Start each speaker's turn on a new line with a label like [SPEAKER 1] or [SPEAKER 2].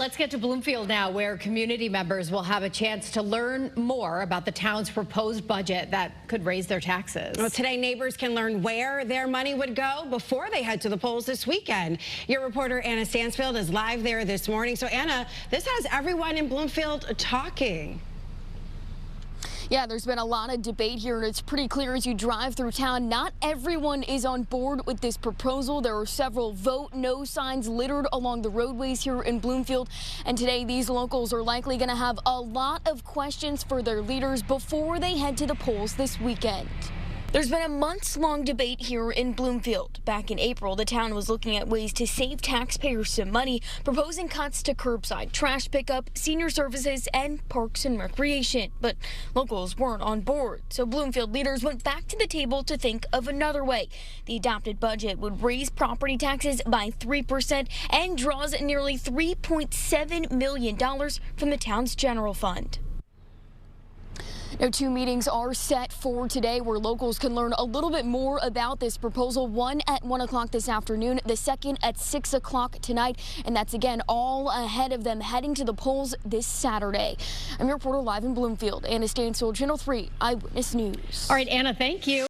[SPEAKER 1] Let's get to Bloomfield now, where community members will have a chance to learn more about the town's proposed budget that could raise their taxes.
[SPEAKER 2] Well, today, neighbors can learn where their money would go before they head to the polls this weekend. Your reporter, Anna Stansfield, is live there this morning. So, Anna, this has everyone in Bloomfield talking.
[SPEAKER 3] Yeah, there's been a lot of debate here, and it's pretty clear as you drive through town, not everyone is on board with this proposal. There are several vote no signs littered along the roadways here in Bloomfield, and today these locals are likely going to have a lot of questions for their leaders before they head to the polls this weekend. There's been a months-long debate here in Bloomfield. Back in April, the town was looking at ways to save taxpayers some money, proposing cuts to curbside trash pickup, senior services, and parks and recreation. But locals weren't on board, so Bloomfield leaders went back to the table to think of another way. The adopted budget would raise property taxes by 3% and draws nearly $3.7 million from the town's general fund. Now, 2 meetings are set for today where locals can learn a little bit more about this proposal. One at 1 o'clock this afternoon, the second at 6 o'clock tonight. And that's, again, all ahead of them heading to the polls this Saturday. I'm your reporter live in Bloomfield, Anna Stansfield, Channel 3 Eyewitness News.
[SPEAKER 1] All right, Anna, thank you.